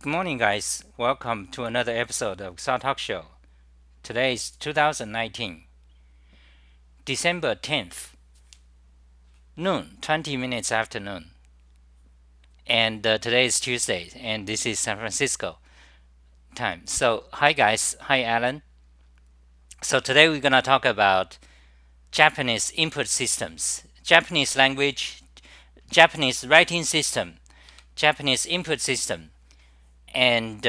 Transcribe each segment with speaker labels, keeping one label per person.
Speaker 1: Good morning, guys. Welcome to another episode of Xa Talk Show. Today is 2019, December 10th, noon, 20 minutes after noon. And today is Tuesday, and this is San Francisco time. So, hi, guys. Hi, Alan. So, today we're going to talk about Japanese input systems, Japanese language, Japanese writing system, Japanese input system, and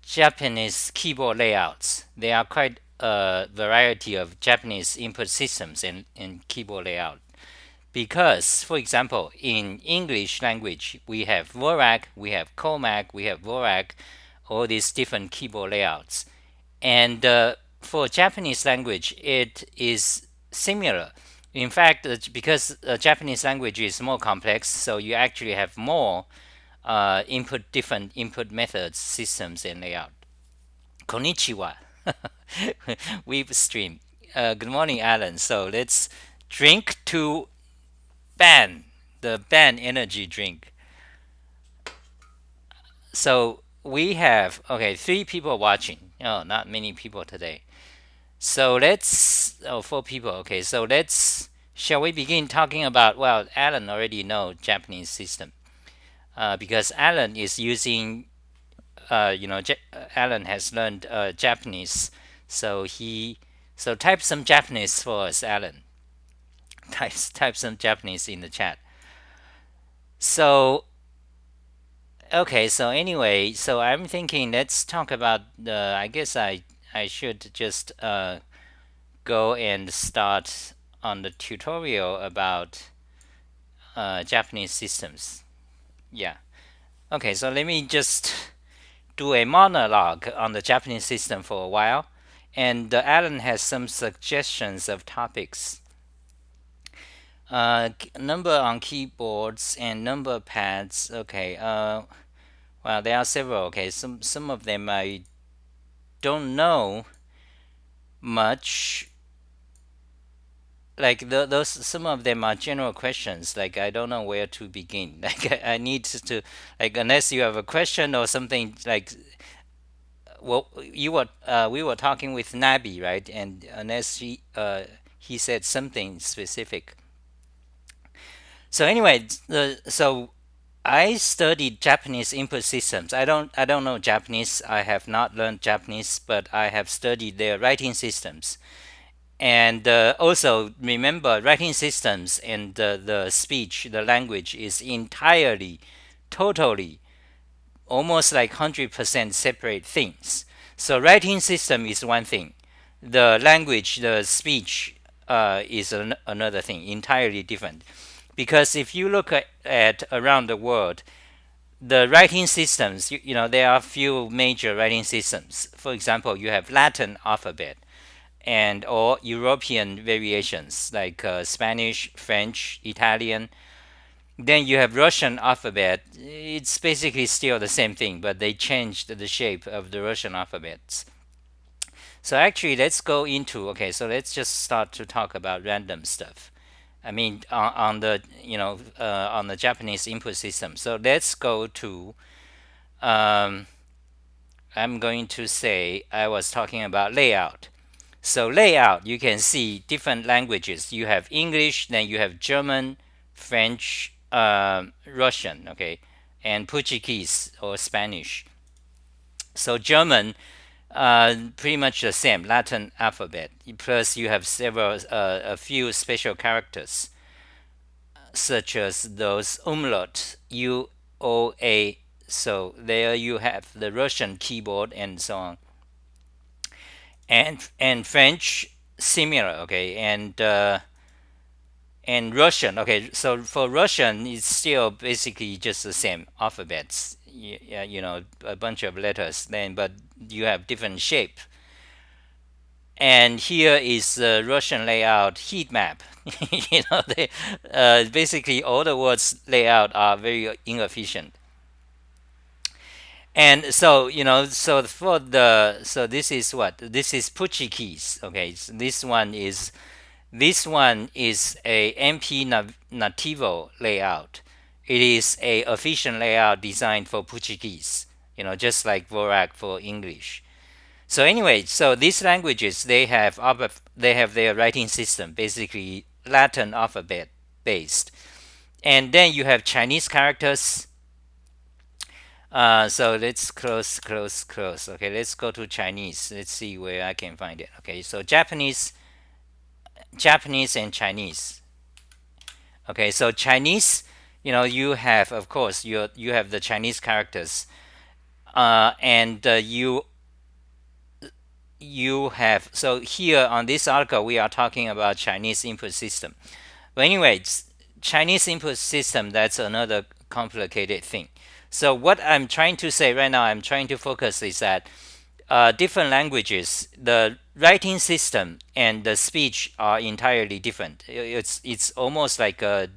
Speaker 1: Japanese keyboard layouts. There are quite a variety of Japanese input systems and keyboard layout. Because, for example, in English language, we have Vorak, we have Comac, we have Vorak, all these different keyboard layouts. And for Japanese language, it is similar. In fact, because Japanese language is more complex, so you actually have more different input methods, systems, and layout. Konnichiwa. We've streamed. Good morning, Alan. So let's drink to the ban energy drink. So we have, okay, 3 people watching. Oh, not many people today. So let's, 4 people. Okay, so shall we begin talking about, well, Alan already know Japanese system because Alan is using, Alan has learned Japanese. So type some Japanese for us, Alan. Type some Japanese in the chat. So okay, so anyway, so I'm thinking let's talk about the. I guess I should just go and start on the tutorial about Japanese systems. Yeah. Okay, so let me just do a monologue on the Japanese system for a while, and Alan has some suggestions of topics. Number on keyboards and number pads. Okay. Well, there are several. Okay. Some of them I don't know much. Like those, some of them are general questions. Like I don't know where to begin. Like I need to like unless you have a question or something like. Well, we were talking with Nabi, right? And unless he said something specific. So anyway, so I studied Japanese input systems. I don't know Japanese. I have not learned Japanese, but I have studied their writing systems. And also remember, writing systems and the speech, the language is entirely, totally, almost like 100% separate things. So writing system is one thing. The language, the speech is another thing, entirely different. Because if you look at around the world, the writing systems, there are a few major writing systems. For example, you have Latin alphabet and or European variations like Spanish, French, Italian. Then you have Russian alphabet. It's basically still the same thing, but they changed the shape of the Russian alphabets. So actually, let's go into, okay. So let's just start to talk about random stuff. I mean, on the on the Japanese input system. So let's go to. Um, I'm going to say I was talking about layout. So layout, you can see different languages. You have English, then you have German, French, Russian, okay, and Portuguese or Spanish. So German, pretty much the same Latin alphabet. Plus, you have a few special characters, such as those umlaut, UOA. So there you have the Russian keyboard and so on. And French similar, okay, and Russian, okay. So for Russian, it's still basically just the same alphabets, a bunch of letters. Then, but you have different shape. And here is the Russian layout heat map. They, basically all the words layout are very inefficient. And so so this is what this is Portuguese. Okay, so this one is a MP Nativo layout, It is a efficient layout designed for Portuguese, just like Vorak for English. So anyway, so these languages they have their writing system, basically Latin alphabet based, and then you have Chinese characters. So let's close. Okay, let's go to Chinese. Let's see where I can find it. Okay, so Japanese and Chinese. Okay, so Chinese, you have, of course, you have the Chinese characters, and you have, so here on this article we are talking about Chinese input system. But anyways, Chinese input system, that's another complicated thing. So what I'm trying to say right now, I'm trying to focus is that different languages, the writing system and the speech are entirely different. It's almost like a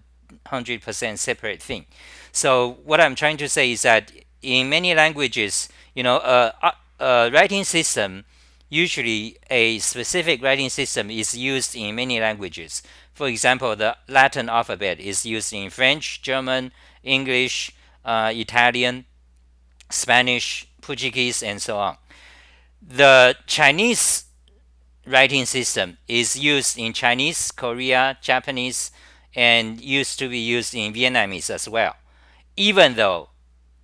Speaker 1: 100% separate thing. So what I'm trying to say is that in many languages, a writing system, usually a specific writing system is used in many languages. For example, the Latin alphabet is used in French, German, English, Italian, Spanish, Portuguese, and so on. The Chinese writing system is used in Chinese, Korea, Japanese, and used to be used in Vietnamese as well. Even though,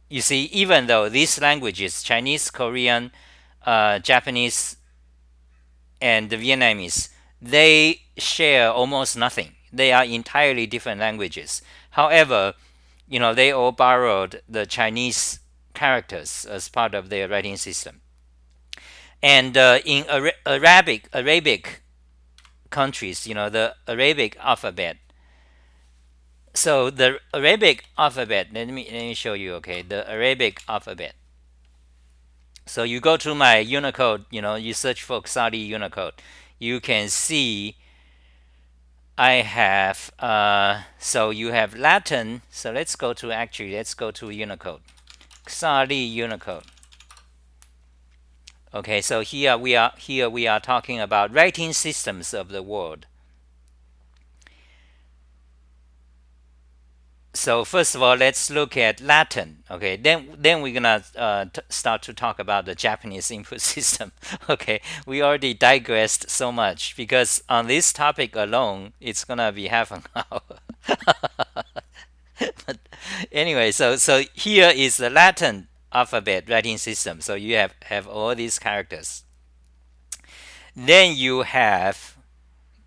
Speaker 1: even though these languages, Chinese, Korean, Japanese, and the Vietnamese, they share almost nothing. They are entirely different languages. However, they all borrowed the Chinese characters as part of their writing system. And in Arabic countries, the Arabic alphabet. So the Arabic alphabet, let me show you. Okay, the Arabic alphabet. So you go to my Unicode, you search for Xali Unicode. You can see I have, so you have Latin. So let's go to Unicode. Xali Unicode. Okay, so here we are talking about writing systems of the world. So first of all, let's look at Latin. Okay, then we're gonna start to talk about the Japanese input system. Okay, we already digressed so much because on this topic alone, it's gonna be half an hour. But anyway, so here is the Latin alphabet writing system. So you have all these characters. Then you have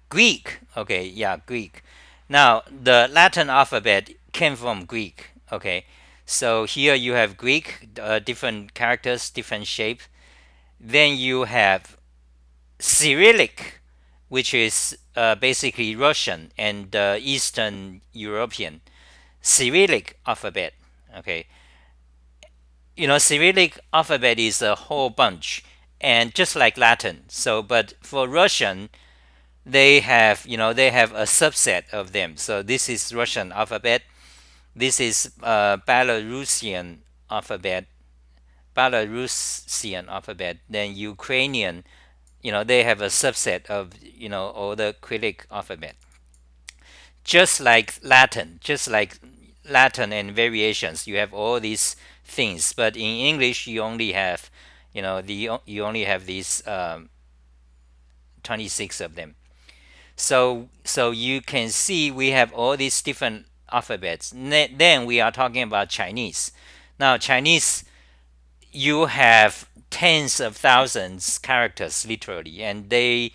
Speaker 1: Greek. Okay, yeah, Greek. Now, the Latin alphabet came from Greek. Okay, so here you have Greek, different characters, different shape. Then you have Cyrillic, which is basically Russian and Eastern European. Cyrillic alphabet. Okay, Cyrillic alphabet is a whole bunch, and just like Latin. So, but for Russian, they have a subset of them. So this is Russian alphabet. This is Belarusian alphabet. Then Ukrainian, they have a subset of all the Cyrillic alphabet. Just like Latin and variations, you have all these things. But in English, you only have, you only have these 26 of them. So you can see we have all these different alphabets. Then we are talking about Chinese. Now Chinese, you have tens of thousands characters literally, and they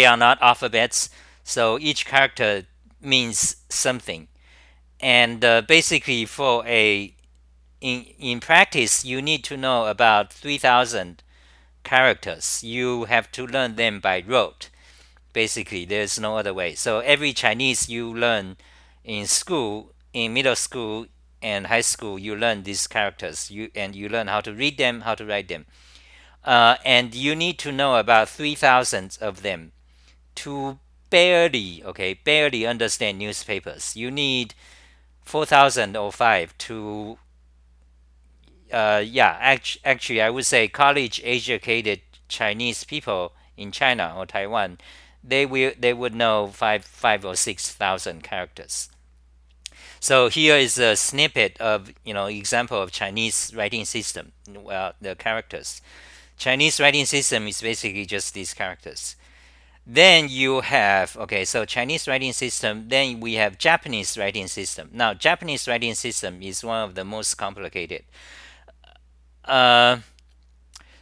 Speaker 1: are not alphabets. So each character means something. And basically, in practice, you need to know about 3,000 characters. You have to learn them by rote. Basically, there's no other way. So every Chinese you learn in school, in middle school and high school, you learn these characters. You learn how to read them, how to write them, and you need to know about 3,000 of them to barely understand newspapers. You need 4,005 to actually I would say college educated Chinese people in China or Taiwan, they would know five or 6,000 characters. So here is a snippet of example of Chinese writing system. Well, the characters. Chinese writing system is basically just these characters. Then you have, okay, so Chinese writing system. Then we have Japanese writing system. Now, Japanese writing system is one of the most complicated. Uh,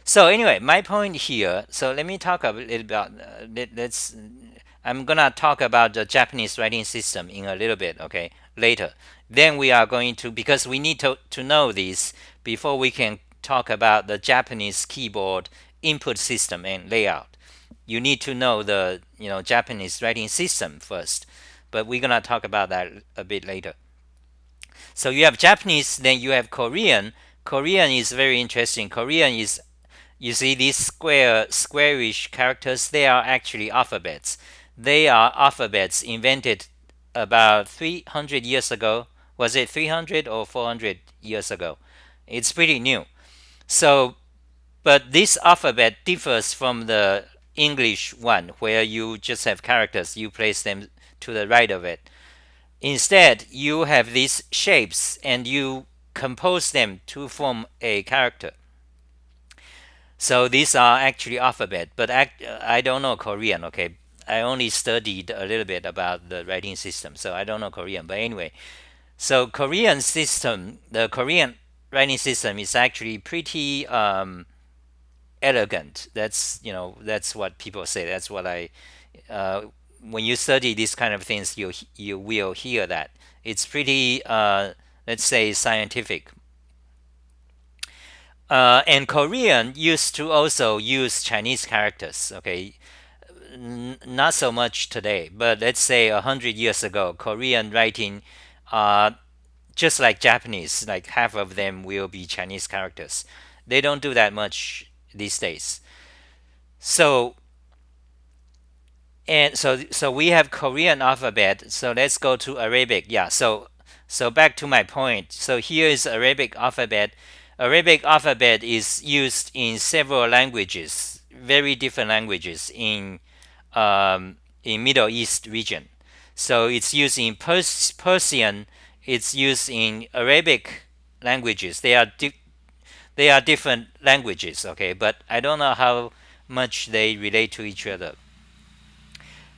Speaker 1: so anyway, my point here. So let me talk a little about. Let's. I'm gonna talk about the Japanese writing system in a little bit. Okay, later. Then we are going to, because we need to know this before we can talk about the Japanese keyboard input system and layout. You need to know the Japanese writing system first, but we're gonna talk about that a bit later. So you have Japanese, then you have Korean. Korean is very interesting. Korean is, you see these squarish characters, they are actually alphabets. They are alphabets invented about 300 years ago. Was it 300 or 400 years ago? It's pretty new. So, but this alphabet differs from the English one, where you just have characters, you place them to the right of it. Instead, you have these shapes and you compose them to form a character. So these are actually alphabet, but I don't know Korean. Okay, I only studied a little bit about the writing system, so I don't know Korean. But anyway, so Korean system, the Korean writing system is actually pretty elegant. That's what people say. That's what I. When you study these kind of things, you will hear that it's pretty, let's say, scientific. And Korean used to also use Chinese characters. Okay, not so much today, but let's say 100 years ago, Korean writing, uh, just like Japanese, like half of them will be Chinese characters. They don't do that much these days. So so we have Korean alphabet. So let's go to Arabic. Yeah. So back to my point. So here is Arabic alphabet. Arabic alphabet is used in several languages, very different languages in Middle East region. So it's used in Persian. It's used in Arabic languages. They are different languages. Okay, but I don't know how much they relate to each other.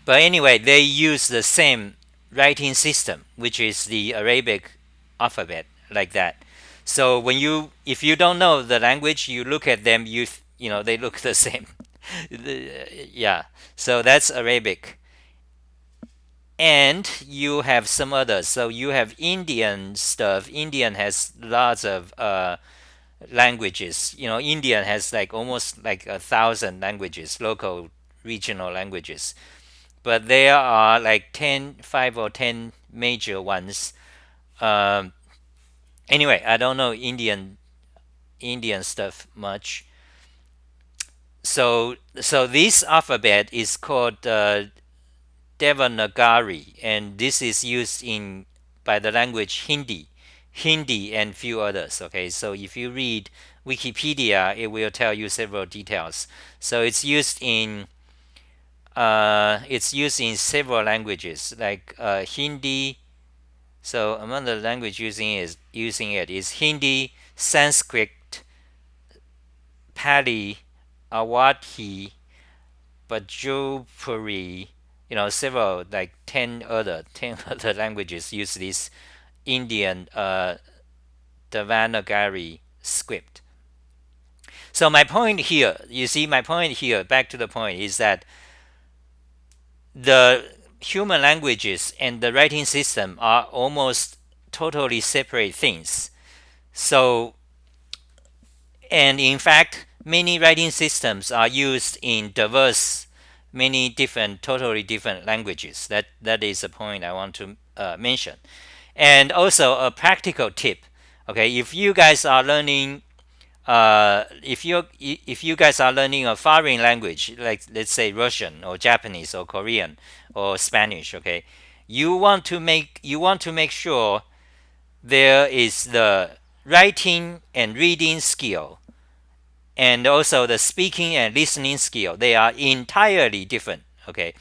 Speaker 1: But anyway, they use the same writing system, which is the Arabic alphabet, like that. So if you don't know the language, you look at them, they look the same. Yeah. So that's Arabic, and you have some others. So you have Indian stuff. Indian has lots of languages. Indian has like almost like 1,000 languages, local, regional languages, but there are like 5 or 10 major ones. Um, anyway, I don't know Indian stuff much. So this alphabet is called Devanagari, and this is used in by the language Hindi and few others. Okay, so if you read Wikipedia, it will tell you several details. So it's used in several languages like Hindi. So among the language using it is Hindi, Sanskrit, Pali, Awadhi, Bhojpuri. Several like 10 other languages use this Indian Devanagari script. So my point here, you see, my point here, back to the point, is that the human languages and the writing system are almost totally separate things. So, and in fact, many writing systems are used in many different, totally different languages. That is a point I want to mention. And also a practical tip. Okay, if you guys are learning a foreign language, like let's say Russian or Japanese or Korean or Spanish, okay, you want to make sure there is the writing and reading skill and also the speaking and listening skill. They are entirely different. Okay,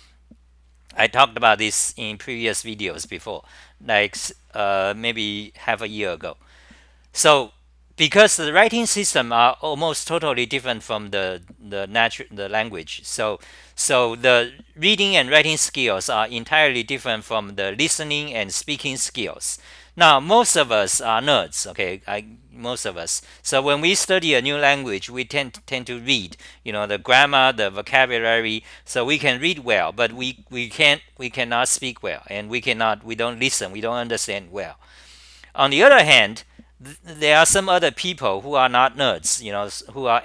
Speaker 1: I talked about this in previous videos before, like maybe half a year ago. So because the writing system are almost totally different from the language, so the reading and writing skills are entirely different from the listening and speaking skills. Now most of us are nerds, okay? Most of us. So when we study a new language, we tend to read, the grammar, the vocabulary, so we can read well, but we cannot speak well, and we don't listen, we don't understand well. On the other hand, there are some other people who are not nerds, who are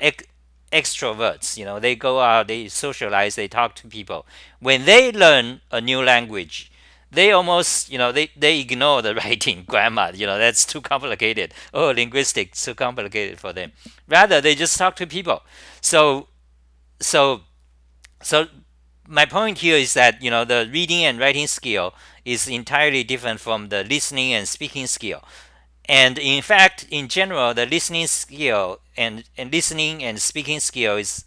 Speaker 1: extroverts. They go out, they socialize, they talk to people. When they learn a new language, they almost, they ignore the writing grammar. That's too complicated. Oh, linguistics too complicated for them. Rather, they just talk to people. So, so, so my point here is that the reading and writing skill is entirely different from the listening and speaking skill. And in fact, in general, the listening skill and listening and speaking skill is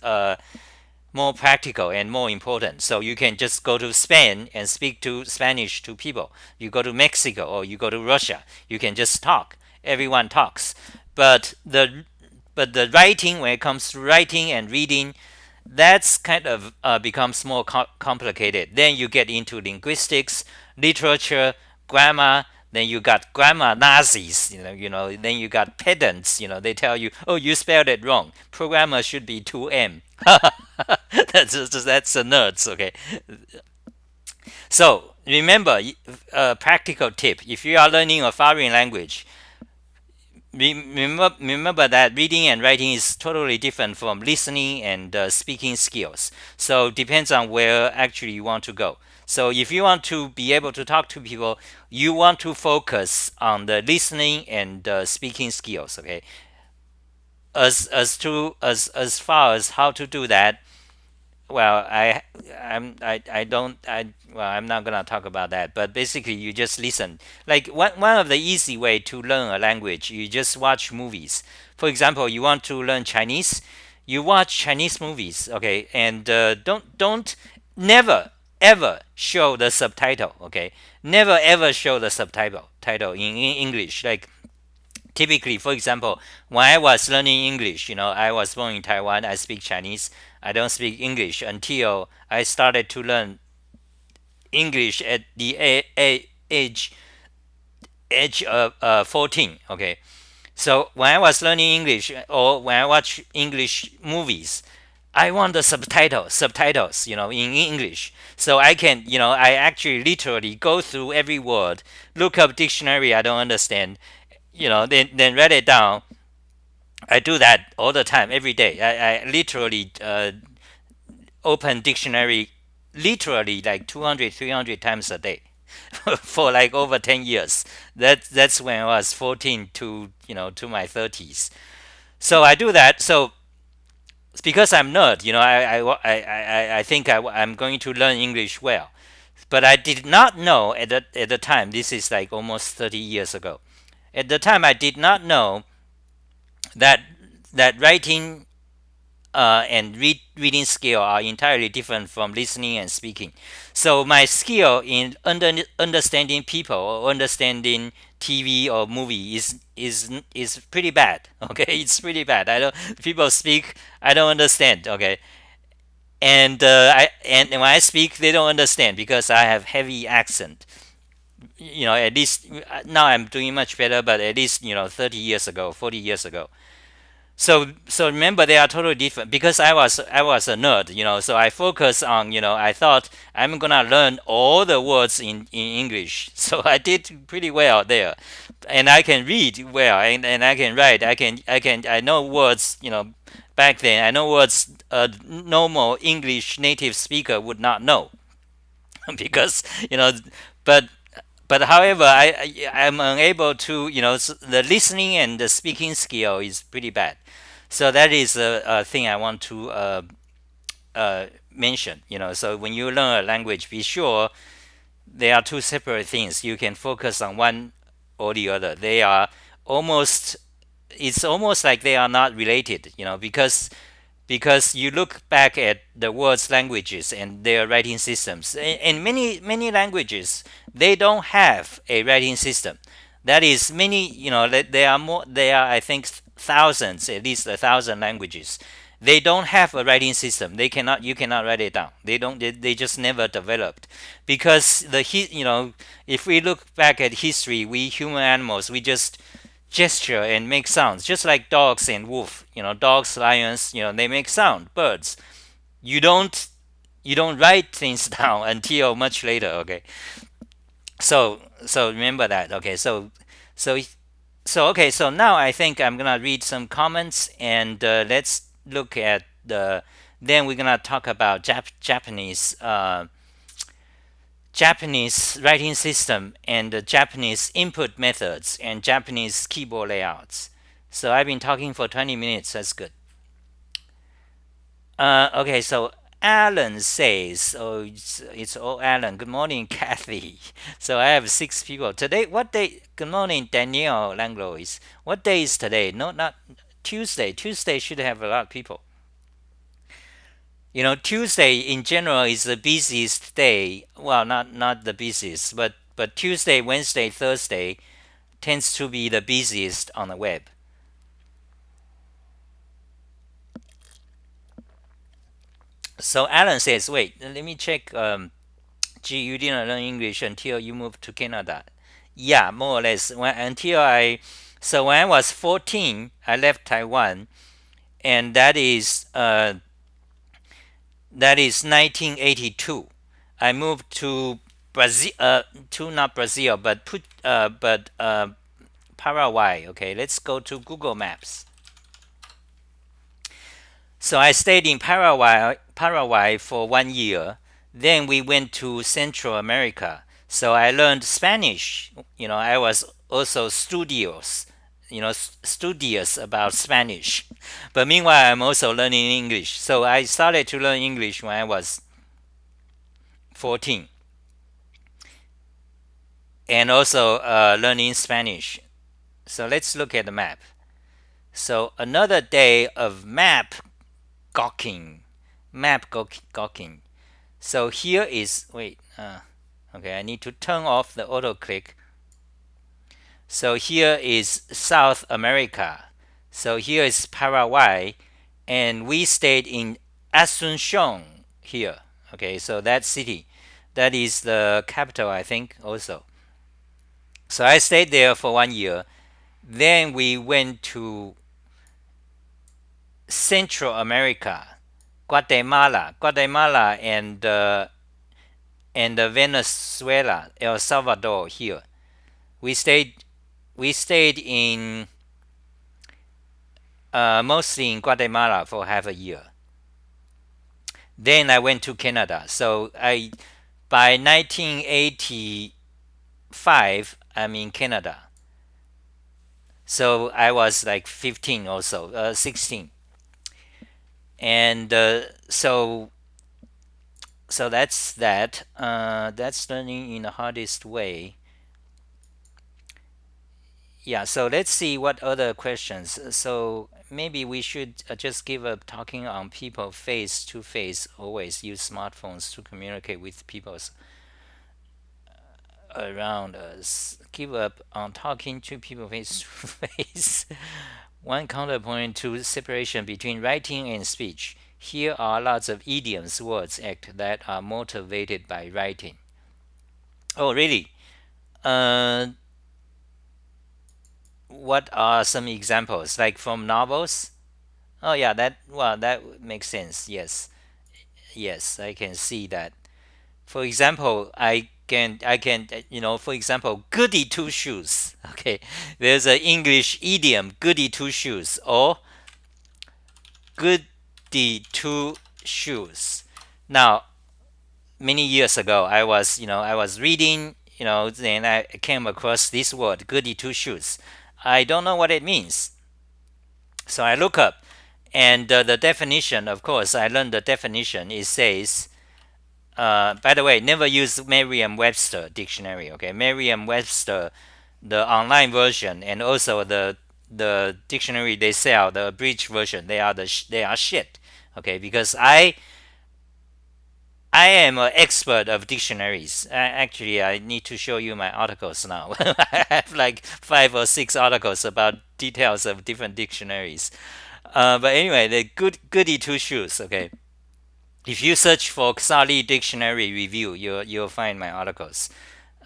Speaker 1: more practical and more important. So you can just go to Spain and speak to Spanish to people. You go to Mexico or you go to Russia, you can just talk. Everyone talks. But the writing, when it comes to writing and reading, that's kind of becomes more complicated. Then you get into linguistics, literature, grammar. Then you got grammar Nazis, Then you got pedants, They tell you, oh, you spelled it wrong. Programmer should be 2M. That's the nerds, okay. So remember, a practical tip: if you are learning a foreign language, remember that reading and writing is totally different from listening and speaking skills. So depends on where actually you want to go. So if you want to be able to talk to people, you want to focus on the listening and speaking skills. Okay. As far as how to do that, well, I don't I well, I'm not gonna talk about that. But basically, you just listen. Like one of the easy way to learn a language, you just watch movies. For example, you want to learn Chinese, you watch Chinese movies, okay, and don't never ever show the subtitle, okay, never ever show the subtitle title in English. Like typically, for example, when I was learning English, I was born in Taiwan, I speak Chinese. I don't speak English until I started to learn English at the age of 14. Okay, so when I was learning English or when I watch English movies, I want the subtitles, in English, so I can, I actually literally go through every word, look up dictionary I don't understand, then write it down. I do that all the time, every day. I literally open dictionary literally like 200, 300 times a day for like over 10 years. That's when I was 14 to my 30s. So I do that. So because I'm nerd, I think I'm going to learn English well. But I did not know at the time. This is like almost 30 years ago. At the time, I did not know that writing and reading skill are entirely different from listening and speaking. So my skill in understanding people or understanding TV or movie is pretty bad. Okay, it's pretty bad. I don't People speak, I don't understand. Okay, and when I speak, they don't understand because I have heavy accent. At least now I'm doing much better, but at least 30 years ago, 40 years ago. So remember, they are totally different because I was a nerd, so I focus on, I thought I'm gonna learn all the words in English. So I did pretty well there, and I can read well, and I can write. I know words, back then I know words a normal English native speaker would not know. Because but however, I'm unable to, the listening and the speaking skill is pretty bad. So that is a thing I want to mention. So when you learn a language, be sure they are two separate things. You can focus on one or the other. They are almost, it's almost like they are not related. Because because you look back at the world's languages and their writing systems. In many languages, they don't have a writing system. That is many, there are more. There are, I think, thousands, at least 1,000 languages. They don't have a writing system. They cannot. You cannot write it down. They don't. They just never developed, because if we look back at history, we human animals, we just gesture and make sounds, just like dogs and wolf. Dogs, lions, they make sound. Birds, you don't you don't write things down until much later. Okay, so remember that. Okay, so okay. So now I think I'm gonna read some comments, and let's look at the. Then we're gonna talk about Japanese writing system and the Japanese input methods and Japanese keyboard layouts. So I've been talking for 20 minutes. That's good. Okay, so Alan says, oh, it's all Alan. Good morning, Kathy. So I have six people today. What day? Good morning, Danielle Langlois. What day is today? No, not Tuesday. Tuesday should have a lot of people. Tuesday in general is the busiest day. Well, not the busiest, but Tuesday, Wednesday, Thursday tends to be the busiest on the web. So Alan says, wait, let me check. Gee, you didn't learn English until you moved to Canada. Yeah, more or less. So when I was 14, I left Taiwan, and that is 1982. I moved to Brazil, to not Brazil, but Paraguay. Okay, let's go to Google Maps. So I stayed in Paraguay for 1 year. Then we went to Central America. So I learned Spanish. I was also studious about Spanish. But meanwhile, I'm also learning English. So I started to learn English when I was 14, and also learning Spanish. So let's look at the map. So another day of gawking, gawking. So here is okay. I need to turn off the auto click. So here is South America. So here is Paraguay, and we stayed in Asuncion here. Okay, so that city, that is the capital, I think, also. So I stayed there for 1 year. Then we went to Central America, Guatemala, and Venezuela, El Salvador here. We stayed in mostly in Guatemala for half a year. Then I went to Canada. So by 1985, I'm in Canada. So I was like 15 also, 16, and so that's that. That's learning in the hardest way. Yeah. So let's see what other questions. So maybe we should just give up talking on people face to face. Always use smartphones to communicate with people around us. Give up on talking to people face to face. One counterpoint to separation between writing and speech. Here are lots of idioms, words, act that are motivated by writing. Oh, really? Uh, what are some examples? Like from novels? Oh, yeah. That makes sense. Yes, I can see that. For example, for example, goody-two-shoes. Okay, there's an English idiom, goody-two-shoes, or goody-two-shoes. Now, many years ago, I was reading, then I came across this word, goody-two-shoes. I don't know what it means, so I look up, and the definition. Of course, I learned the definition. It says, by the way, never use Merriam-Webster dictionary. Okay, Merriam-Webster, the online version, and also the dictionary they sell, the abridged version. They are shit. Okay, because I am an expert of dictionaries. Actually, I need to show you my articles now. I have like 5 or 6 articles about details of different dictionaries. But anyway, the goody-two-shoes. Okay, if you search for Xali Dictionary Review, you'll find my articles.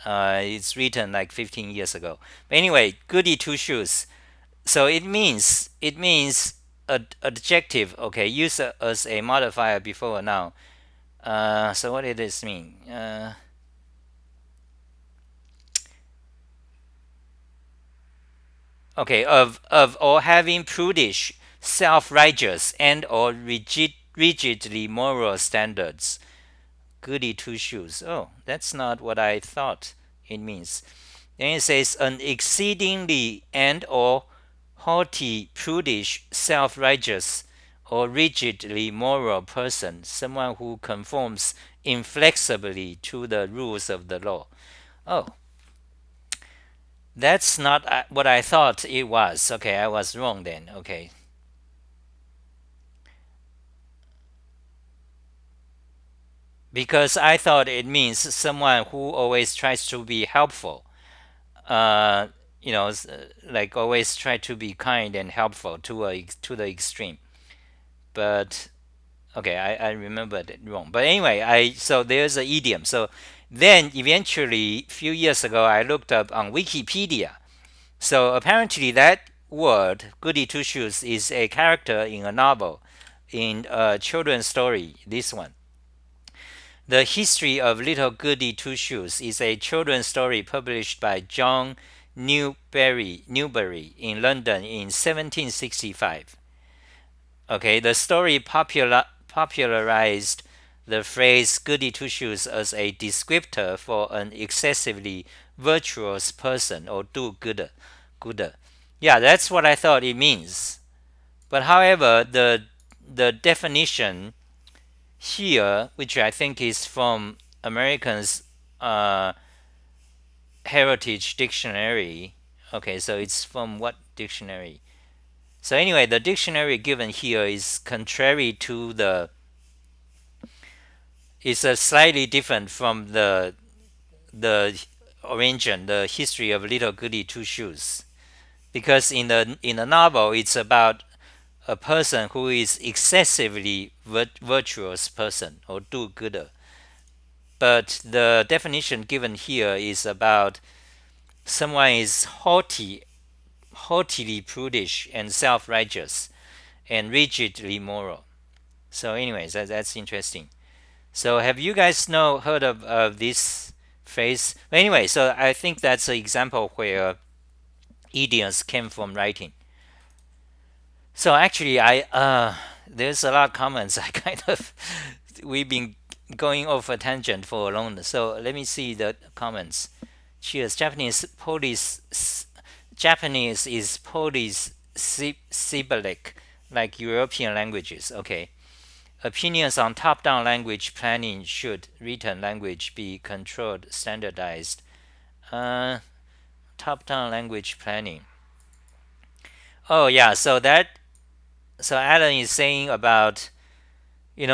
Speaker 1: It's written like 15 years ago. But anyway, goody-two-shoes. So it means adjective. Okay, use as a modifier before a noun. So what did this mean? Okay, of or having prudish, self-righteous, and or rigidly moral standards. Goody two shoes. Oh, that's not what I thought it means. Then it says an exceedingly and or haughty, prudish, self-righteous, or rigidly moral person, someone who conforms inflexibly to the rules of the law. Oh, that's not what I thought it was. Okay, I was wrong then. Okay. Because I thought it means someone who always tries to be helpful. Uh, like always try to be kind and helpful to the extreme. But okay, I remembered it wrong. But anyway, I so there's an idiom. So then eventually, a few years ago, I looked up on Wikipedia. So apparently, that word "goody two shoes" is a character in a novel, in a children's story. This one, "The History of Little Goody Two Shoes" is a children's story published by John Newbery in London in 1765. Okay, the story popularized the phrase "goody two shoes" as a descriptor for an excessively virtuous person or do-gooder. Yeah, that's what I thought it means. But however, the definition here, which I think is from American's uh, Heritage Dictionary. Okay, so it's from what dictionary? So anyway, the dictionary given here is contrary to the is a slightly different from the origin, the history of Little Goody Two Shoes. Because in the novel, it's about a person who is excessively virtuous person or do-gooder. But the definition given here is about someone is haughtily prudish and self-righteous and rigidly moral. So, anyways, that's interesting. So, have you guys heard of this phrase? Anyway, so I think that's an example where idioms came from writing. So actually, I there's a lot of comments. I kind of we've been going off a tangent for a long. So let me see the comments. Cheers. Japanese is polysyllabic, like European languages. Okay. Opinions on top-down language planning: should written language be controlled, standardized? Uh, Top-down language planning. Oh yeah, so Alan is saying about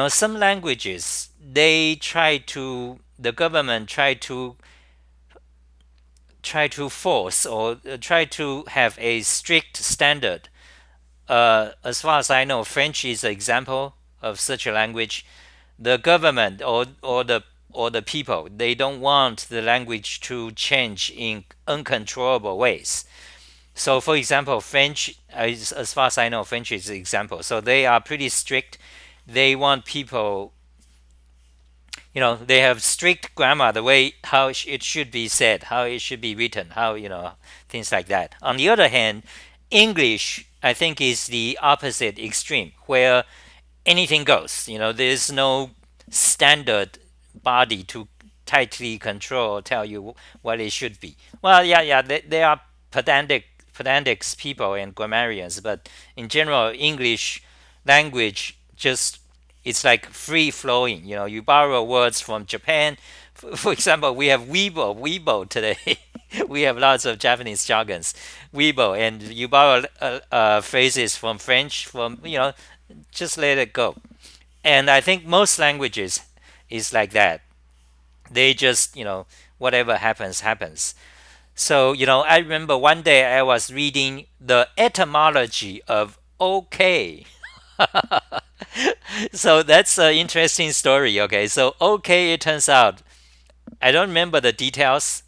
Speaker 1: some languages the government try to force or try to have a strict standard. As far as I know, French is an example of such a language. The government or the people, they don't want the language to change in uncontrollable ways. So, for example, French, as far as I know, French is an example. So they are pretty strict. They want people, they have strict grammar, the way how it should be said, how it should be written, how, things like that. On the other hand, English, I think, is the opposite extreme, where anything goes. There's no standard body to tightly control or tell you what it should be. Well, yeah, they are pedantic people and grammarians, but in general, English language just it's like free flowing. You borrow words from Japan. For example, we have Weibo today. We have lots of Japanese jargons, Weibo, and you borrow phrases from French, from just let it go. And I think most languages is like that. They just, whatever happens, happens. So, I remember one day I was reading the etymology of okay. So that's an interesting story. Okay, so okay, it turns out I don't remember the details,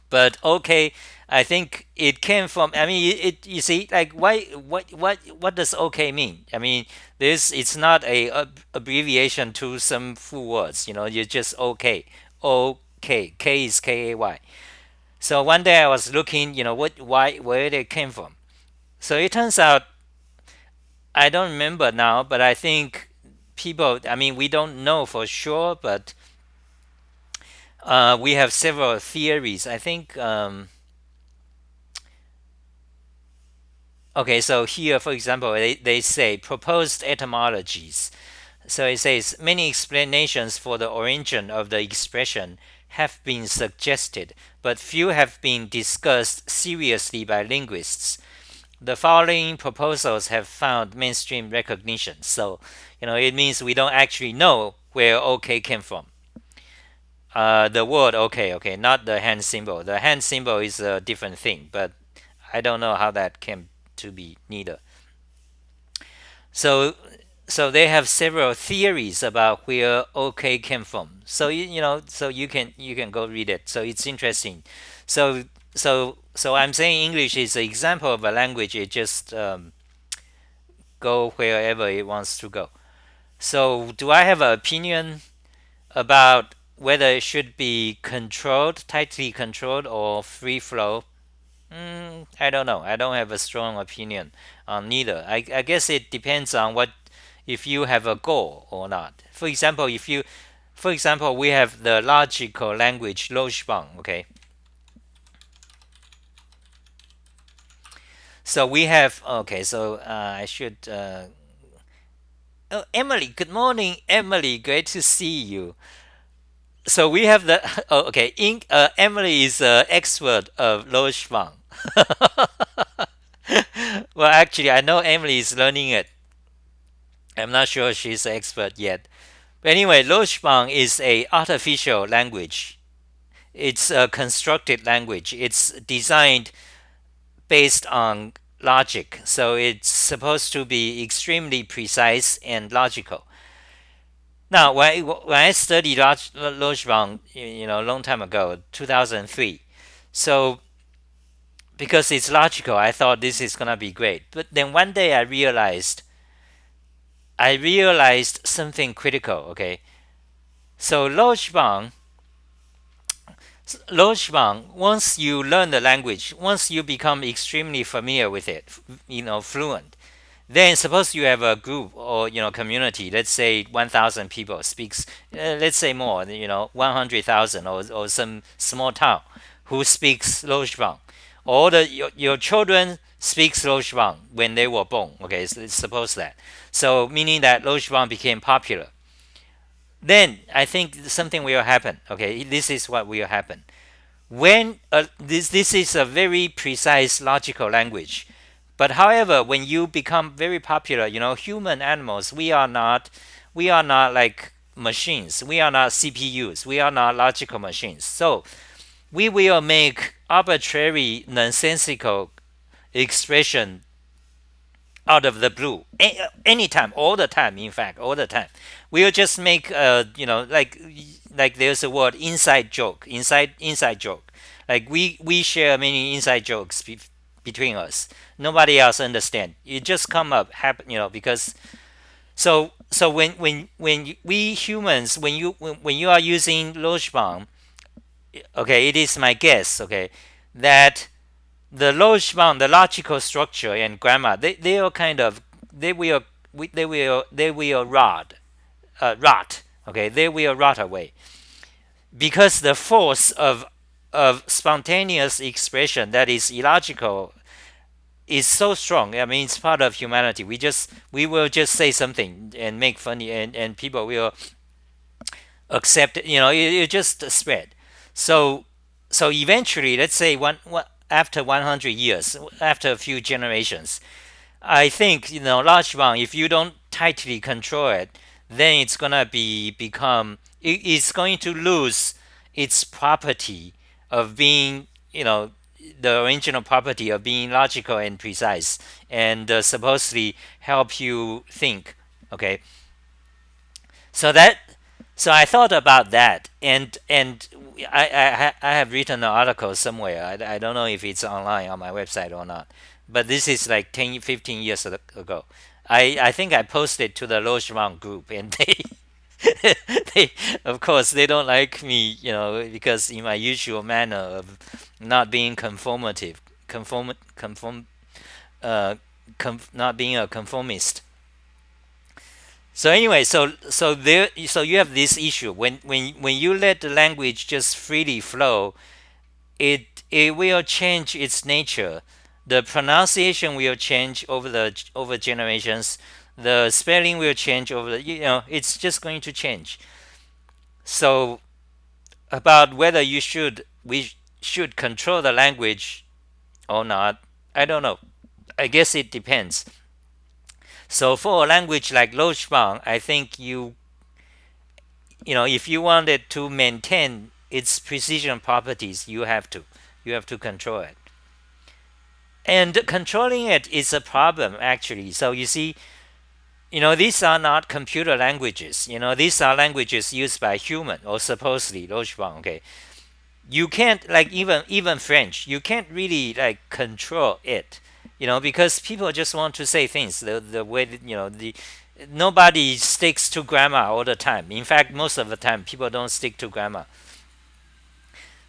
Speaker 1: but okay, I think it came from. I mean, you see, like why, what does okay mean? I mean, this it's not a abbreviation to some full words. You just okay, okay, K is KAY. So one day I was looking, where it came from. So it turns out I don't remember now, but I think people. I mean, we don't know for sure, but we have several theories. I think. Okay, so here, for example, they say proposed etymologies. So it says many explanations for the origin of the expression have been suggested, but few have been discussed seriously by linguists. The following proposals have found mainstream recognition. So, it means we don't actually know where OK came from. The word OK, okay, not the hand symbol. The hand symbol is a different thing, but I don't know how that came to be neither. So, so they have several theories about where OK came from. So so you can go read it. So it's interesting. So I'm saying English is an example of a language. It just go wherever it wants to go. So do I have an opinion about whether it should be controlled, tightly controlled, or free flow? I don't know. I don't have a strong opinion on neither. I guess it depends on what if you have a goal or not. For example, we have the logical language Lojbang. Okay, so we have okay. So I should. Oh, Emily. Good morning, Emily. Great to see you. So we have the. Oh, okay. Emily is an expert of Lojbang. Well, actually, I know Emily is learning it. I'm not sure she's an expert yet. But anyway, Lojbang is a artificial language. It's a constructed language. It's designed based on logic, so it's supposed to be extremely precise and logical. Now, when I studied Lojbang, a long time ago, 2003, so because it's logical, I thought this is gonna be great. But then one day I realized something critical. Okay, so Lojbang, once you learn the language, once you become extremely familiar with it, fluent, then suppose you have a group or community, let's say 1,000 people speaks, let's say more, 100,000 or some small town who speaks Lojbang. All your children speaks Lojbang when they were born. Okay, so let's suppose that. So meaning that Lojbang became popular. Then I think something will happen. Okay, this is what will happen when this is a very precise logical language. But however, when you become very popular, human animals, we are not like machines. We are not CPUs. We are not logical machines. So we will make arbitrary, nonsensical expression out of the blue anytime, all the time. In fact, all the time, we'll just make like there's a word inside joke, inside joke. Like we share many inside jokes between us. Nobody else understand. It just come up happen, because so we humans, when you are using Lojbang, okay, it is my guess, okay, that the Lojbang, the logical structure and grammar, they are kind of they will rot. Okay, they will rot away because the force of spontaneous expression that is illogical is so strong. I mean, it's part of humanity. We will just say something and make funny, and people will accept it. It just spread. So so eventually, let's say after 100 years, after a few generations, I think, large one. If you don't tightly control it, then it's gonna it's going to lose its property of being, the original property of being logical and precise, and supposedly help you think. Okay, so that so I thought about that, and I have written an article somewhere. I don't know if it's online on my website or not, but this is like 10 15 years ago. I think I posted to the Lojban group, and they of course they don't like me, because in my usual manner of not being conform uh not being a conformist. So anyway, so you have this issue when you let the language just freely flow, it will change its nature. The pronunciation will change over generations. The spelling will change over it's just going to change. So about whether we should control the language or not, I don't know. I guess it depends. So for a language like Lojban, I think if you wanted to maintain its precision properties, you have to control it. And controlling it is a problem, actually. So you see, these are not computer languages. These are languages used by human, or supposedly Lojban. Okay, you can't, like, even French. You can't really like control it. Because people just want to say things the way that, the nobody sticks to grammar all the time. In fact, most of the time, people don't stick to grammar.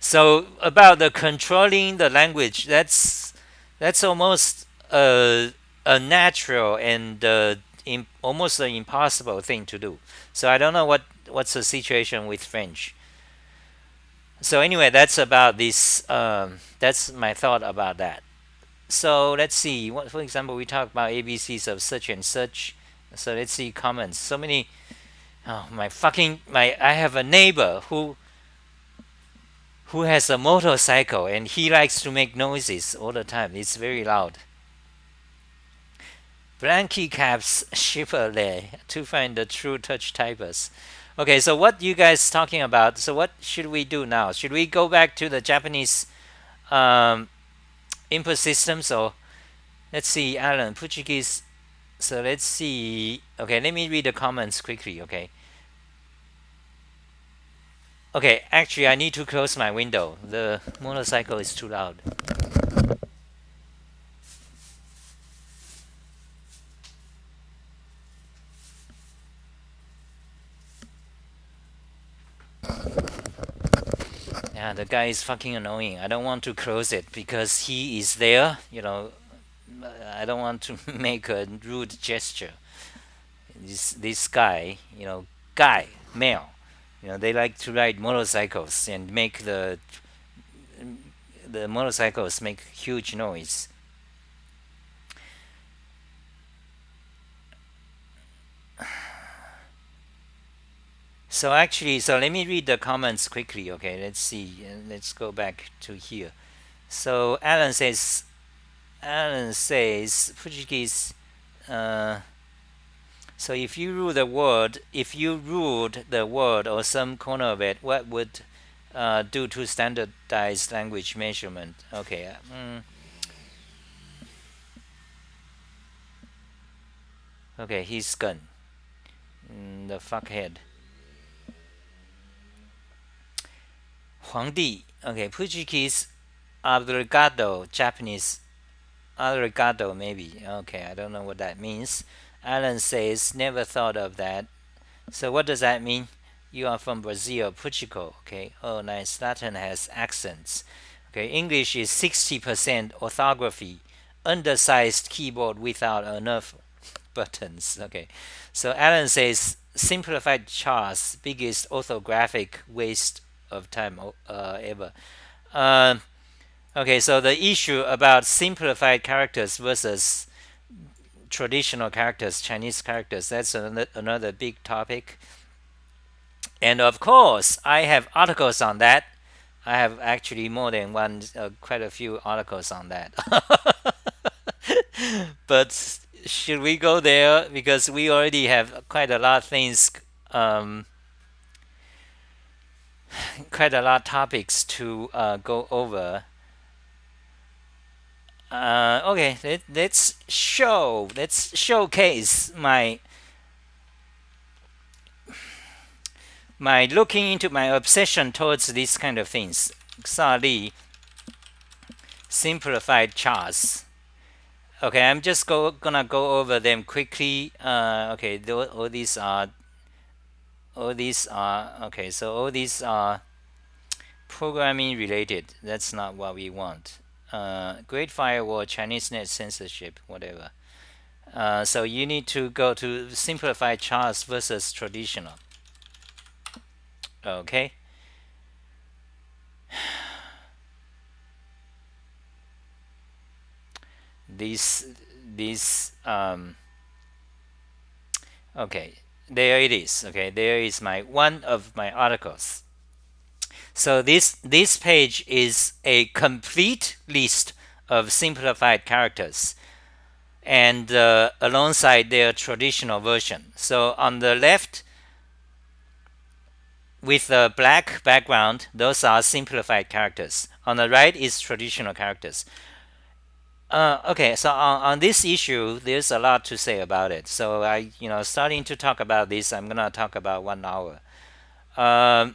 Speaker 1: So about the controlling the language, that's almost a natural and almost an impossible thing to do. So I don't know what's the situation with French. So anyway, that's about this. That's my thought about that. So let's see. What, for example, we talk about ABCs of such and such. So let's see comments. So many. Oh my! I have a neighbor who has a motorcycle, and he likes to make noises all the time. It's very loud. Blanky caps Chevrolet to find the true touch typers. Okay, so what you guys talking about? So what should we do now? Should we go back to the Japanese um, input systems, or let's see, Alan, Portuguese. So let's see. Okay, let me read the comments quickly. Okay. Okay, actually, I need to close my window. The motorcycle is too loud. Yeah, the guy is fucking annoying. I don't want to close it because he is there. I don't want to make a rude gesture. This guy, male, they like to ride motorcycles and make the motorcycles make huge noise. So actually, so let me read the comments quickly. Okay, let's see. Let's go back to here. So Alan says Portuguese. Uh, so if you ruled the word or some corner of it, what would do to standardized language measurement? Okay. Okay, he's gone. The fuckhead. 皇帝. Okay, Portuguese obrigado, Japanese arigato maybe. Okay, I don't know what that means. Alan says never thought of that. So what does that mean? You are from Brazil, Portugal. Okay. Oh, nice. Latin has accents. Okay. English is 60% orthography, undersized keyboard without enough buttons. Okay. So Alan says simplified charts, biggest orthographic waste of time ever. Uh, okay. So the issue about simplified characters versus traditional characters, Chinese characters, that's another big topic. And of course, I have articles on that. I have actually more than one, quite a few articles on that. But Should we go there because we already have quite a lot of things, um, quite a lot of topics to go over. Okay, let's showcase my looking into my obsession towards these kind of things. Xali simplified charts. Okay, I'm just gonna go over them quickly. Okay, all these are okay. So all these are programming related. That's not what we want. Great Firewall, Chinese net censorship, whatever. So you need to go to simplified charts versus traditional. Okay. These okay, there it is. Okay, there is my one of my articles. So this page is a complete list of simplified characters and alongside their traditional version. So on the left with a black background, those are simplified characters. On the right is traditional characters. Okay, so on this issue, there's a lot to say about it. So starting to talk about this, I'm gonna talk about 1 hour. Um,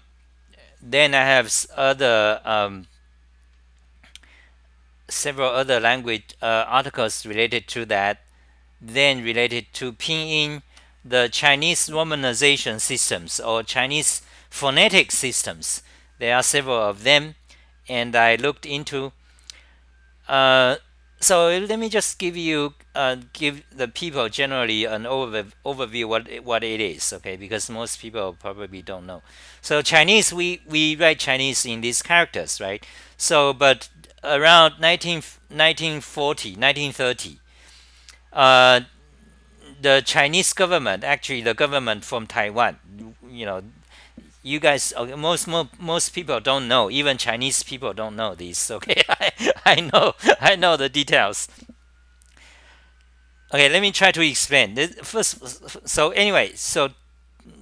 Speaker 1: then I have several other language articles related to that. Then related to pinyin, the Chinese romanization systems or Chinese phonetic systems. There are several of them, and I looked into. Uh, so let me just give the people generally an overview what it is, okay? Because most people probably don't know. So Chinese, we write Chinese in these characters, right? So but around 1940, 1930, uh, the Chinese government, actually the government from Taiwan, you know, you guys, most people don't know. Even Chinese people don't know this. Okay, I know the details. Okay, let me try to explain. First, so anyway, so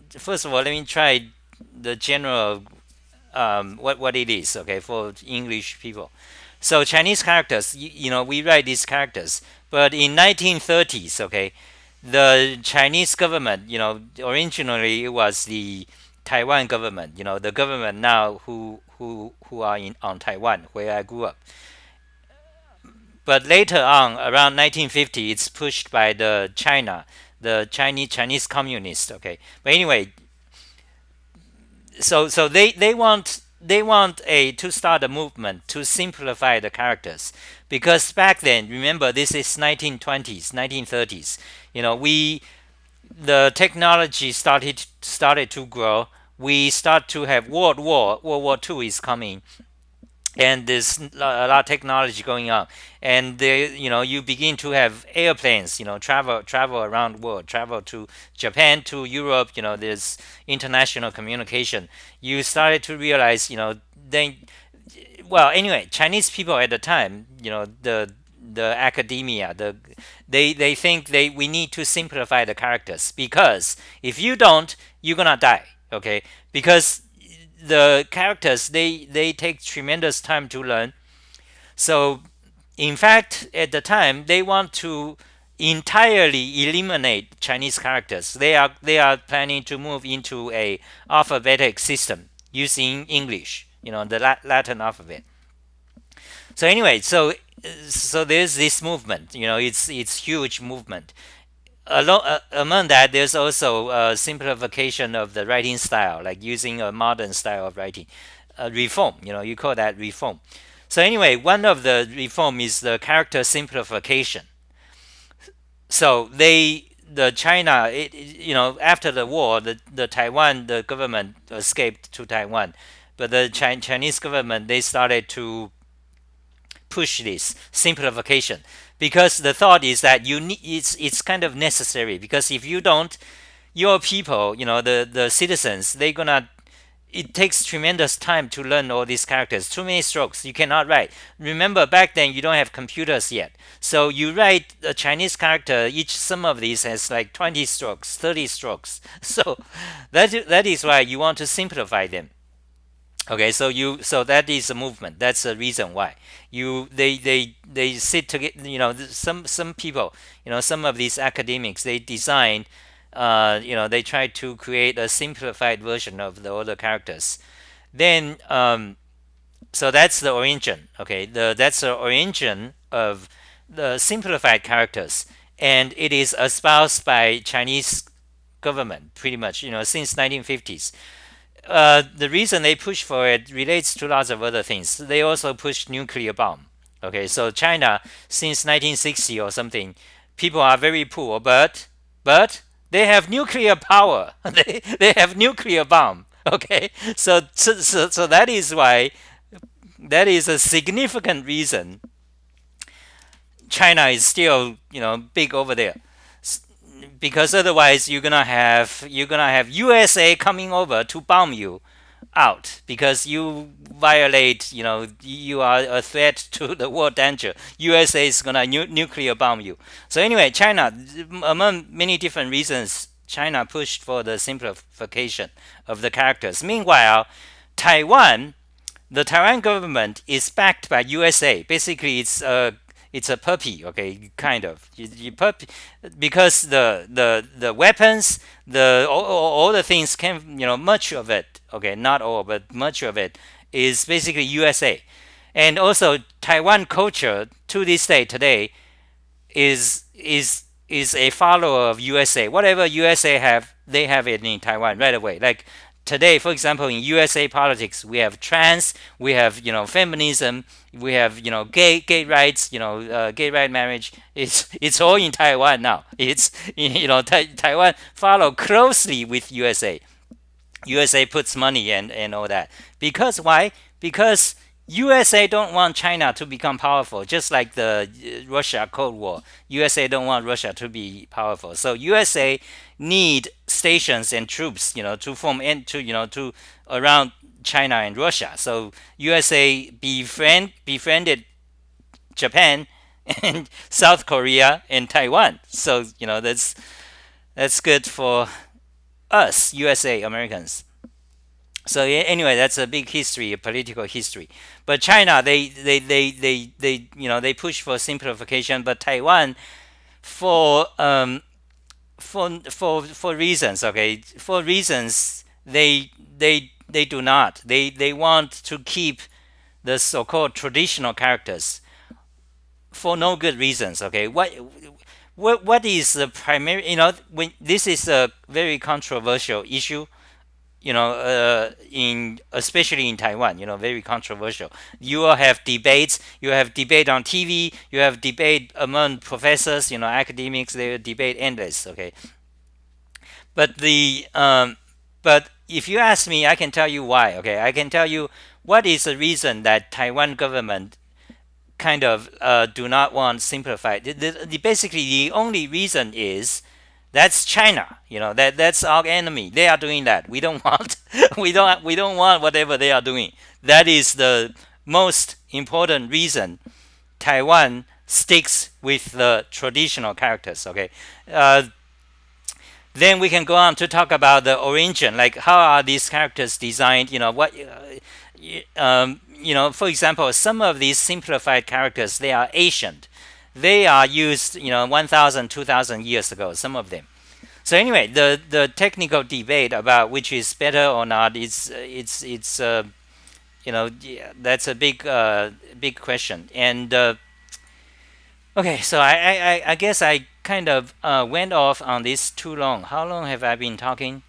Speaker 1: first of all, let me try the general what it is. Okay, for English people. So Chinese characters, we write these characters, but in 1930s, okay, the Chinese government, originally it was the Taiwan government, the government now who are in on Taiwan where I grew up. But later on, around 1950, it's pushed by the China, the Chinese communists. Okay, but anyway, so they want a to start a movement to simplify the characters because back then, remember, this is 1920s, 1930s. We the technology started to grow. We start to have World War II is coming, and there's a lot of technology going on, and you begin to have airplanes, travel around the world, travel to Japan, to Europe. There's international communication. You started to realize, then, well, anyway, Chinese people at the time, the academia, they think we need to simplify the characters because if you don't, you're gonna die. Okay, because the characters, they take tremendous time to learn. So in fact, at the time, they want to entirely eliminate Chinese characters. They are planning to move into a alphabetic system using English, the Latin alphabet. So anyway, so there's this movement. It's huge movement. Among that, there's also a simplification of the writing style, like using a modern style of writing. Reform, you call that reform. So anyway, one of the reform is the character simplification. So the China, after the war, the Taiwan, the government escaped to Taiwan, but the Chinese government, they started to push this simplification because the thought is that it's kind of necessary because if you don't, your people, the citizens, they're gonna it takes tremendous time to learn all these characters. Too many strokes. You cannot write. Remember, back then you don't have computers yet. So you write a Chinese character, each some of these has like 20 strokes, 30 strokes. So that is why you want to simplify them. Okay, so that is a movement. That's the reason why they sit together. Some people, some of these academics, they design, they try to create a simplified version of the other characters. Then, so that's the origin. Okay, that's the origin of the simplified characters, and it is espoused by Chinese government pretty much. Since 1950s. The reason they push for it relates to lots of other things. They also push nuclear bomb. Okay, so China since 1960 or something, people are very poor, but they have nuclear power. They have nuclear bomb. Okay, so that is why that is a significant reason China is still big over there, because otherwise you're gonna have USA coming over to bomb you out because you violate, you are a threat to the world danger. USA is gonna nuclear bomb you. So anyway, China, among many different reasons, China pushed for the simplification of the characters. Meanwhile, Taiwan, the Taiwan government is backed by USA. Basically, it's a puppy, okay, kind of. Puppy, because the weapons, all the things can, much of it, okay, not all, but much of it is basically USA. And also Taiwan culture to this day today is a follower of USA. Whatever USA have, they have it in Taiwan right away. Like today, for example, in USA politics, we have trans, we have feminism, we have gay rights, gay right marriage. It's all in Taiwan now. It's Taiwan follow closely with USA. USA puts money and all that. Because why? Because USA don't want China to become powerful, just like the Russia Cold War. USA don't want Russia to be powerful. So USA need stations and troops, to form and to around China and Russia. So USA befriended Japan and South Korea and Taiwan. So that's good for us, USA Americans. So anyway, that's a big history, a political history. But China, they push for simplification, but Taiwan for for reasons, okay, for reasons they do not. They want to keep the so-called traditional characters for no good reasons. Okay, what is the primary? When this is a very controversial issue, in especially in Taiwan, very controversial. You will have debates. You have debate on TV. You have debate among professors. Academics. They debate endless. Okay, but but if you ask me, I can tell you why. Okay, I can tell you what is the reason that Taiwan government kind of do not want simplified. Basically, the only reason is that's China. That's our enemy. They are doing that. We don't want. We don't want whatever they are doing. That is the most important reason Taiwan sticks with the traditional characters. Okay. Then we can go on to talk about the origin, like how are these characters designed? For example, some of these simplified characters, they are ancient. They are used, 1,000, 2,000 years ago, some of them. So anyway, the technical debate about which is better or not, yeah, that's a big question. And okay, so I guess I kind of went off on this too long. How long have I been talking?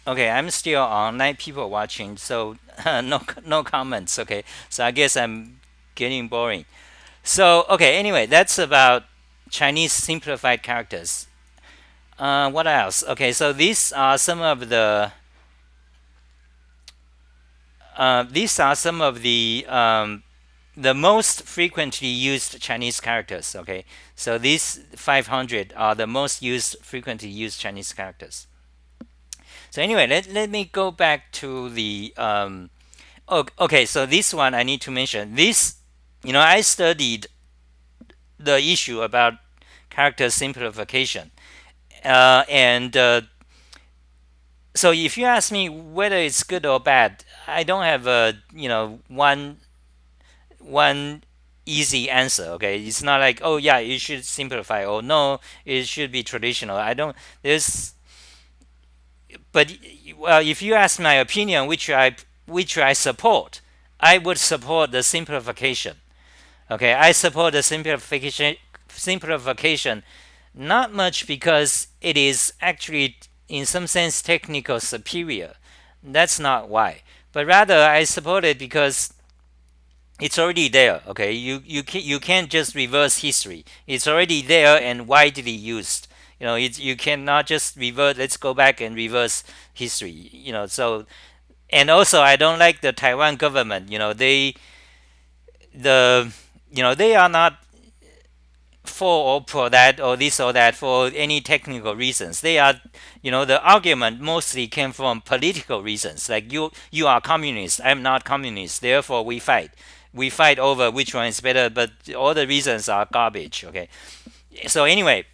Speaker 1: Okay, I'm still on. 9 people watching, so no comments. Okay, so I guess I'm getting boring. So okay, anyway, that's about Chinese simplified characters. What else? Okay, so these are some of the most frequently used Chinese characters. Okay, so these 500 are the most frequently used Chinese characters. So anyway, let me go back to the oh, okay. So this one I need to mention this. I studied the issue about character simplification, and so if you ask me whether it's good or bad, I don't have a one easy answer. Okay, it's not like, oh yeah, you should simplify, or no, it should be traditional. I don't. There's But well, if you ask my opinion, which I support, I would support the simplification. Okay, I support the simplification, not much because it is actually in some sense technical superior. That's not why. But rather I support it because it's already there. Okay, you can't just reverse history. It's already there and widely used. You cannot just revert. Let's go back and reverse history. So, and also I don't like the Taiwan government. The they are not for or pro that or this or that for any technical reasons. They are, the argument mostly came from political reasons. Like you are communist, I'm not communist, therefore we fight. We fight over which one is better, but all the reasons are garbage. Okay. So anyway,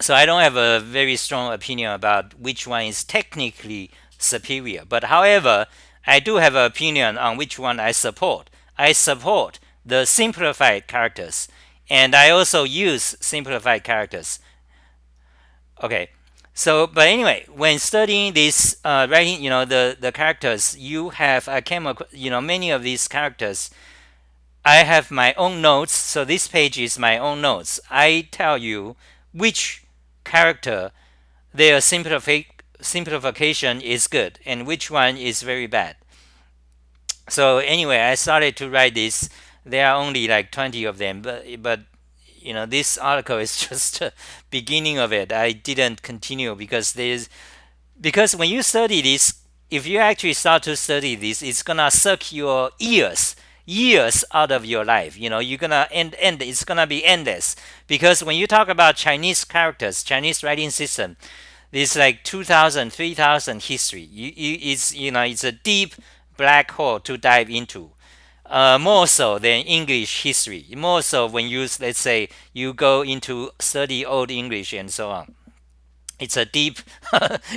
Speaker 1: so I don't have a very strong opinion about which one is technically superior. But however, I do have an opinion on which one I support. I support the simplified characters, and I also use simplified characters. Okay. So, but anyway, when studying this writing, the characters you have, I came across, many of these characters. I have my own notes, so this page is my own notes. I tell you which character their simplification is good and which one is very bad. So anyway, I started to write this. There are only like 20 of them, but this article is just the beginning of it. I didn't continue because when you study this, if you actually start to study this, it's gonna suck your years out of your life. You're gonna end it's gonna be endless, because when you talk about Chinese characters, Chinese writing system, it's like 2000, 3000 history. It's a deep black hole to dive into. More so than English history. More so when let's say, you go into study Old English and so on. It's a deep,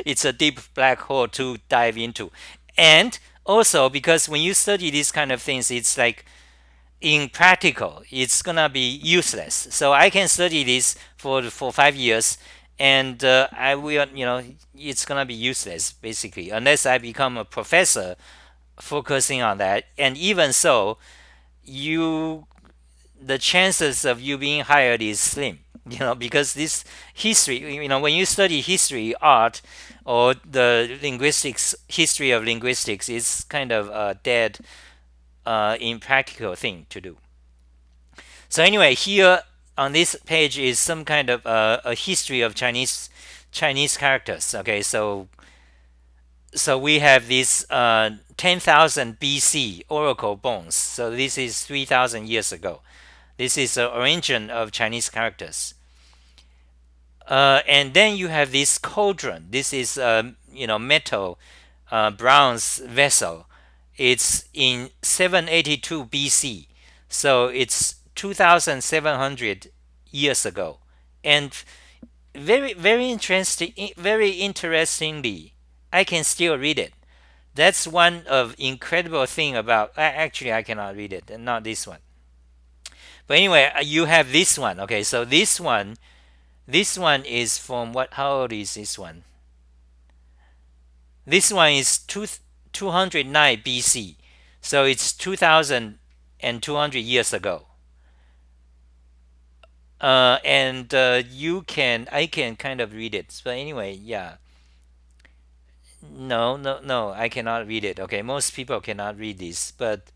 Speaker 1: it's a deep black hole to dive into. And also because when you study these kind of things, it's like in practical, it's gonna be useless. So I can study this for 5 years, and I will, it's gonna be useless basically unless I become a professor focusing on that. And even so, you the chances of you being hired is slim. Because this history, when you study history, art, or the linguistics, history of linguistics, is kind of a dead, impractical thing to do. So anyway, here on this page is some kind of a history of Chinese characters. Okay, so we have this 10,000 BC oracle bones. So this is 3,000 years ago. This is the origin of Chinese characters. And then you have this cauldron. This is metal, bronze vessel. It's in 782 BC, so it's 2,700 years ago. And very interesting. Very interestingly, I can still read it. That's one of incredible thing about. Actually, I cannot read it, and not this one. But anyway, you have this one. Okay, so this one is from what? How old is this one? This one is 209 BC, so it's 2,200 years ago. And I can kind of read it. But anyway, yeah. No, no, no, I cannot read it. Okay, most people cannot read this. But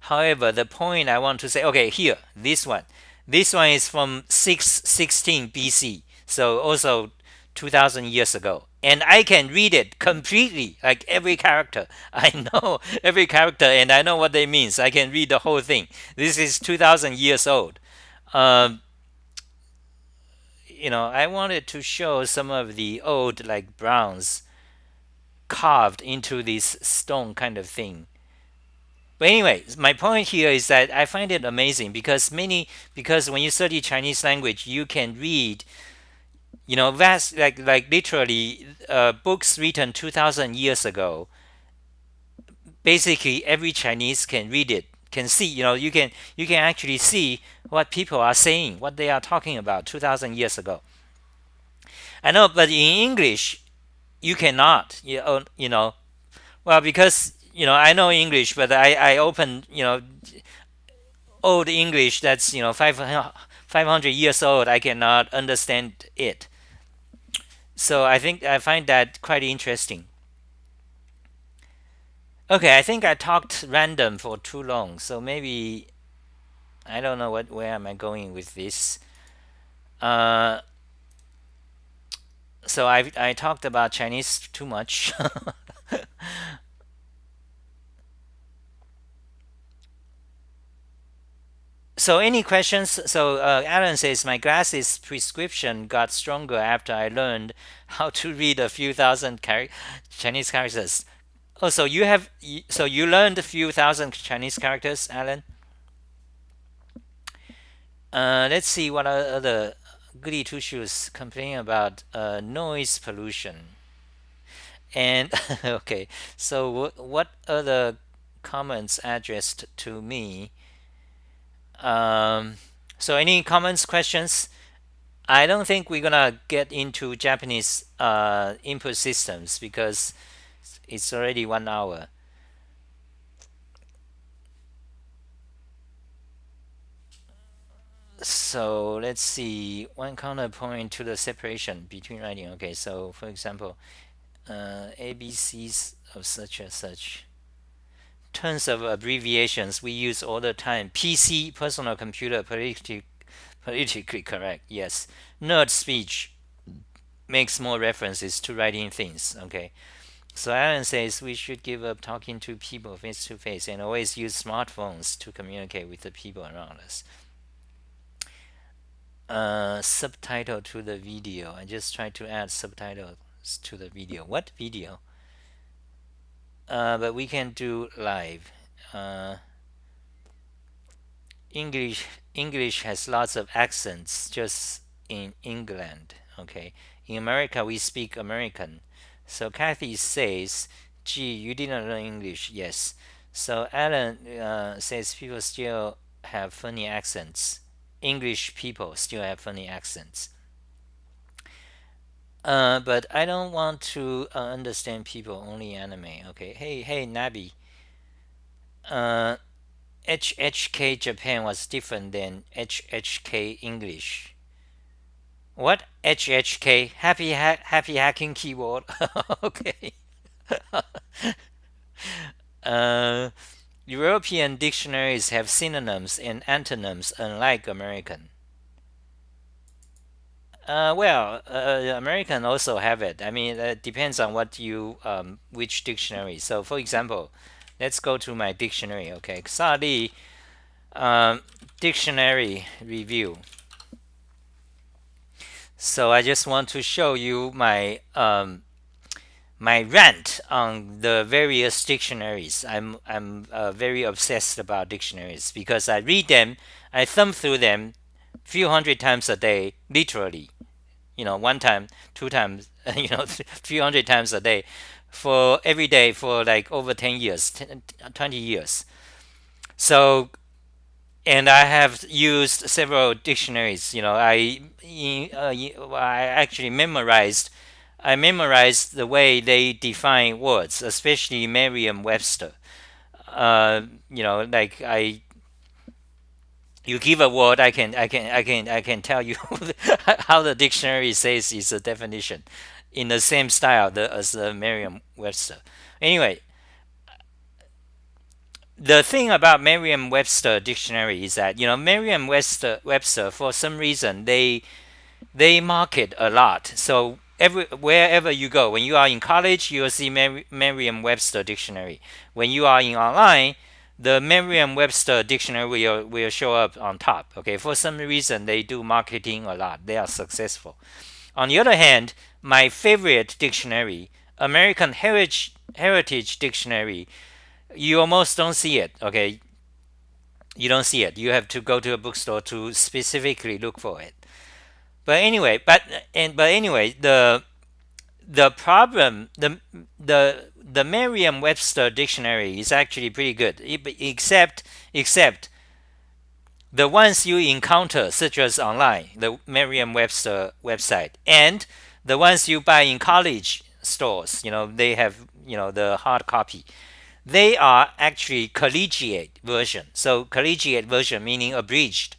Speaker 1: however, the point I want to say, okay, here, this one. This one is from 616 BC, so also 2,000 years ago. And I can read it completely, like every character. I know every character and I know what they means. I can read the whole thing. This is 2,000 years old. Um, I wanted to show some of the old, like bronze. carved into this stone kind of thing. But anyway, my point here is that I find it amazing because when you study Chinese language, you can read, vast, like literally books written 2,000 years ago. Basically, every Chinese can read it, can see. You can actually see what people are saying, what they are talking about 2,000 years ago. I know, but in English, you cannot. Well, because I know English, but I open old English that's 500 years old. I cannot understand it. So I find that quite interesting. Okay, I think I talked random for too long, so maybe I don't know where am I going with this. Uh, so I talked about Chinese too much. So any questions? So Alan says my glasses prescription got stronger after I learned how to read a few thousand Chinese characters. Oh, so you learned a few thousand Chinese characters, Alan? Let's see what are other goody-two-shoes complaining about noise pollution. And okay, so what other comments addressed to me? Um, so any comments, questions? I don't think we're gonna get into Japanese input systems because it's already 1 hour. So let's see. One counterpoint to the separation between writing. Okay, so for example, ABCs of such and such. Tons of abbreviations we use all the time. PC, personal computer, politically correct. Yes. Nerd speech makes more references to writing things. Okay. So Alan says we should give up talking to people face to face and always use smartphones to communicate with the people around us. Subtitle to the video. I just tried to add subtitles to the video. What video? But we can do live. Uh, English has lots of accents just in England. Okay. In America we speak American. So Kathy says, gee, you didn't learn English. Yes. So Alan says people still have funny accents. English people still have funny accents. But I don't want to understand people, only anime. Okay. Hey, Nabi. Uh, HHK Japan was different than HHK English. What? HHK? Happy hacking keyboard. Okay. Uh, European dictionaries have synonyms and antonyms, unlike American. American also have it. I mean, it depends on which dictionary. So, for example, let's go to my dictionary. Okay, Xali dictionary review. So I just want to show you my rant on the various dictionaries. I'm very obsessed about dictionaries because I read them, I thumb through them few hundred times a day, literally. One time, two times, few hundred times a day, for every day for like over 10 years, 20 years. So, and I have used several dictionaries. I actually memorized the way they define words, especially Merriam-Webster. Like you give a word, I can tell you how the dictionary says is a definition, in the same style as the Merriam-Webster. Anyway, the thing about Merriam-Webster dictionary is that Merriam-Webster for some reason they market a lot. So wherever you go, when you are in college, you will see Merriam-Webster dictionary. When you are in online, the Merriam-Webster dictionary will show up on top. Okay, for some reason they do marketing a lot. They are successful. On the other hand, my favorite dictionary American Heritage Dictionary, you almost don't see it. Okay, you don't see it. You have to go to a bookstore to specifically look for it. But anyway, but anyway, the problem the Merriam-Webster dictionary is actually pretty good, except the ones you encounter, such as online, the Merriam-Webster website, and the ones you buy in college stores. They have the hard copy. They are actually collegiate version. So collegiate version meaning abridged.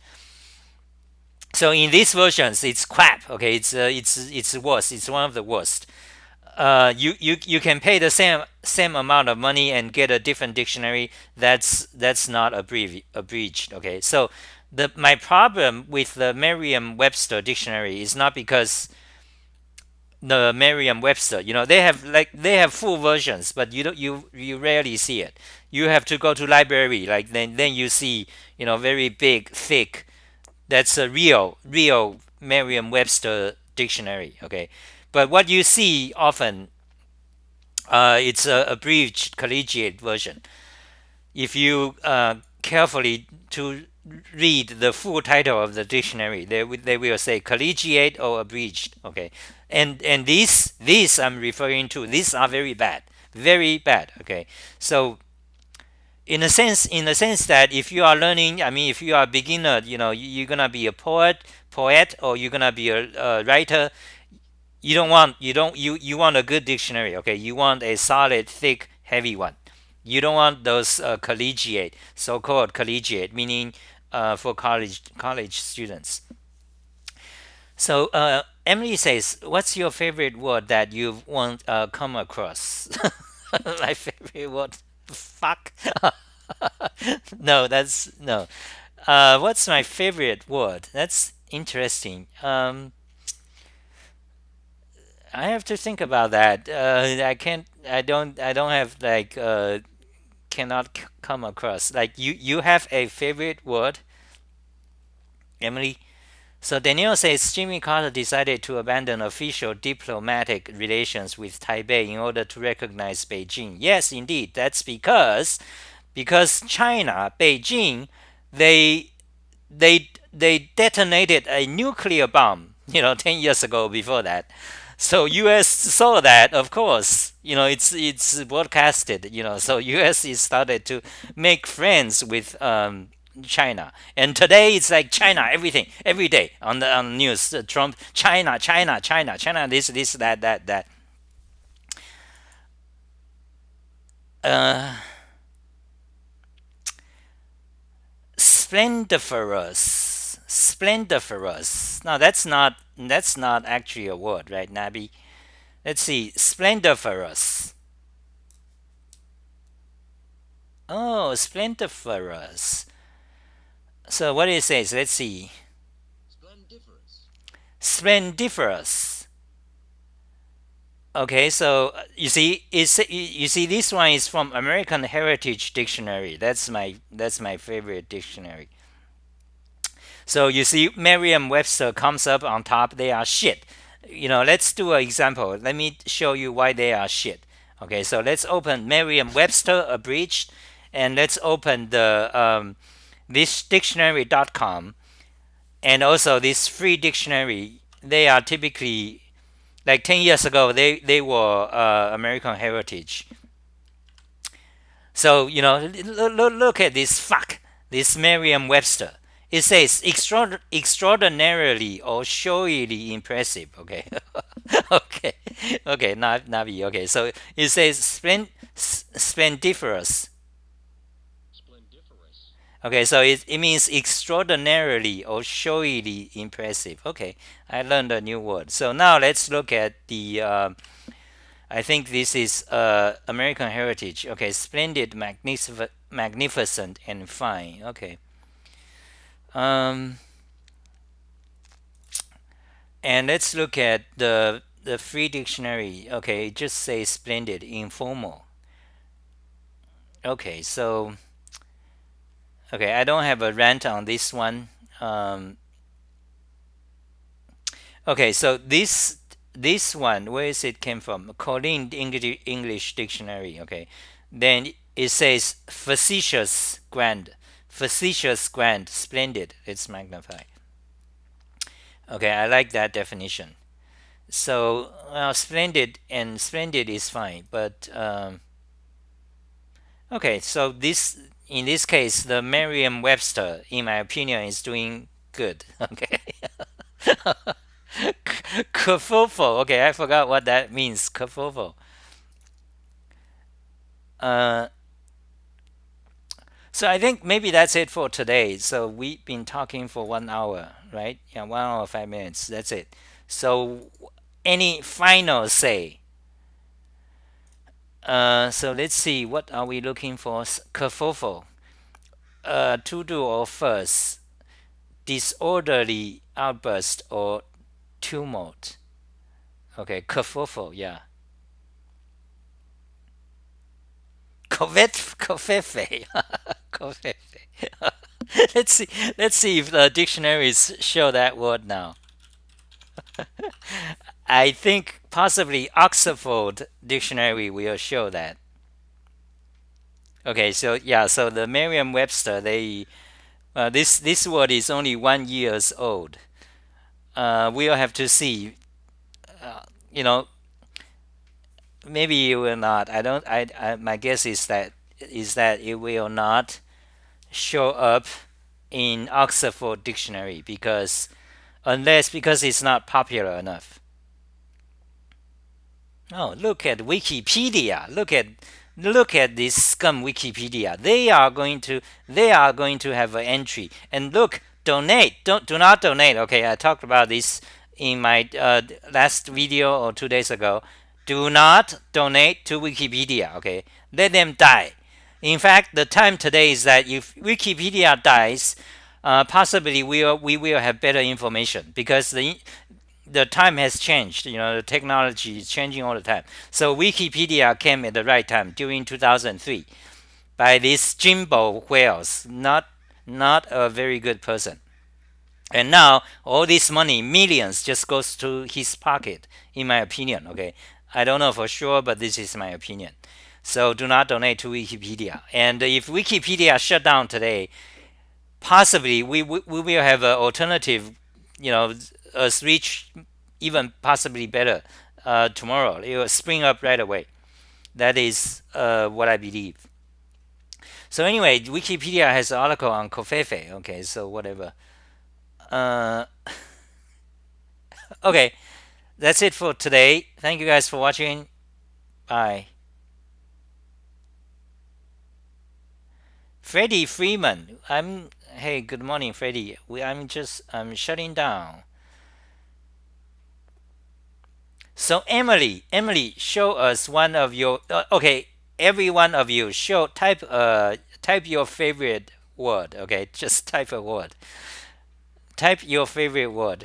Speaker 1: So in these versions, it's crap. Okay, it's worse. It's one of the worst. You can pay the same amount of money and get a different dictionary that's not abridged. Okay, so my problem with the Merriam-Webster dictionary is not because the Merriam-Webster, they have full versions, but you rarely see it. You have to go to library, like then you see very big, thick. That's a real Merriam-Webster dictionary. Okay, but what you see often, it's a abridged collegiate version. If you carefully to read the full title of the dictionary, they will say collegiate or abridged. Okay, and these I'm referring to. These are very bad, very bad. Okay, so in a sense that if you are learning, I mean, if you are a beginner, you're gonna be a poet, or you're gonna be a writer. You want a good dictionary. Okay, you want a solid, thick, heavy one. You don't want those collegiate, so-called collegiate, meaning for college students. So Emily says, "What's your favorite word that you've come across?" My favorite word, fuck. No, that's no. What's my favorite word? That's interesting. I have to think about that. I can't. I don't have like. Cannot come across. Like you have a favorite word, Emily? So Danielle says Jimmy Carter decided to abandon official diplomatic relations with Taipei in order to recognize Beijing. Yes, indeed. That's because China, Beijing, they detonated a nuclear bomb, 10 years ago before that. So US saw that, of course, it's broadcasted, so US is started to make friends with China. And today it's like China, everything, every day on the news, Trump, China, China, China, China, this, that. Uh, splendiferous. No, that's not actually a word, right, Nabi? Let's see, splendiferous. Oh, splendiferous. So what it says, let's see. Splendiferous. Okay, so you see this one is from American Heritage Dictionary. That's my favorite dictionary. So you see, Merriam-Webster comes up on top. They are shit. Let's do an example. Let me show you why they are shit. Okay, so let's open Merriam-Webster abridged, and let's open the this dictionary.com, and also this free dictionary. They are typically like 10 years ago. They were American Heritage. So look at this fuck. This Merriam-Webster. It says extraordinarily or showily impressive. Okay, okay, okay. Navi. Okay, so it says splendiferous. Okay, so it means extraordinarily or showily impressive. Okay, I learned a new word. So now let's look at the. I think this is American Heritage. Okay, splendid, magnificent, and fine. Okay. Um, and let's look at the free dictionary. Okay, it just says splendid, informal. Okay, so okay, I don't have a rant on this one. Okay, so this one, where is it came from? Colleen English Dictionary. Okay, then it says facetious, grand, splendid. It's magnified. Okay, I like that definition. So, splendid is fine, but okay. So this in this case, the Merriam-Webster, in my opinion, is doing good. Okay, kerfuffle. Okay, I forgot what that means. Kerfuffle. Uh, so I think maybe that's it for today. So we've been talking for 1 hour, right? Yeah, 1 hour 5 minutes. That's it. So any final say? So let's see. What are we looking for? Kerfuffle. To do or fuss, disorderly outburst or tumult. Okay, kerfuffle. Yeah. Covfefe. Covfefe. let's see. Let's see if the dictionaries show that word now. I think possibly Oxford Dictionary will show that. Okay, so yeah, so the Merriam-Webster, they this word is only 1 years old. We'll have to see. You know, maybe you will not. I don't. My guess is that it will not show up in Oxford Dictionary because it's not popular enough. Oh, look at Wikipedia. Look at this scum Wikipedia. They are going to have an entry. And look, donate. Do not donate. Okay, I talked about this in my last video or 2 days ago. Do not donate to Wikipedia. Okay, let them die. In fact, the time today is that if Wikipedia dies, possibly we will have better information because the time has changed. The technology is changing all the time. So Wikipedia came at the right time during 2003 by this Jimbo Wales, not a very good person. And now all this money, millions, just goes to his pocket, in my opinion. Okay, I don't know for sure, but this is my opinion. So do not donate to Wikipedia. And if Wikipedia shut down today, possibly we will have an alternative, us reach even possibly better tomorrow. It will spring up right away. That is what I believe. So anyway, Wikipedia has an article on covfefe. Okay, so whatever. Uh, okay, that's it for today. Thank you guys for watching. Bye. Freddie Freeman. Hey, good morning, Freddie. I'm shutting down. So Emily, show us one of your. Okay, every one of you, type your favorite word. Okay, just type a word. Type your favorite word.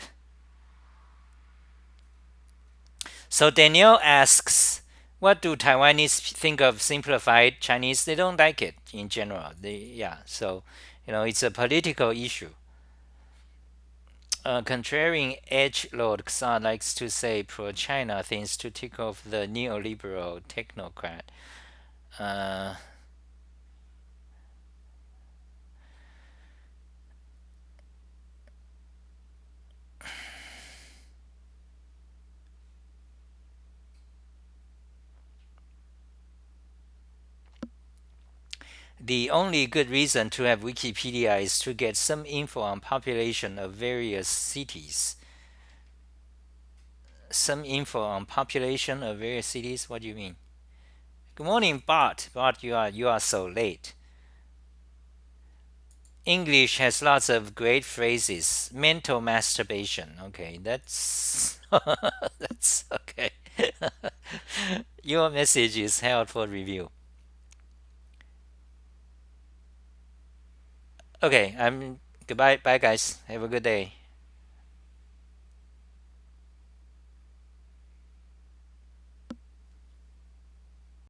Speaker 1: So Danielle asks, what do Taiwanese think of simplified Chinese? They don't like it in general. So it's a political issue. Contrarian edge lord Xia likes to say pro-China things to tick off the neoliberal technocrat. Uh, the only good reason to have Wikipedia is to get some info on population of various cities. Some info on population of various cities? What do you mean? Good morning, Bart. Bart, you are so late. English has lots of great phrases. Mental masturbation. Okay, that's that's okay. Your message is held for review. Okay, I'm goodbye. Bye, guys. Have a good day.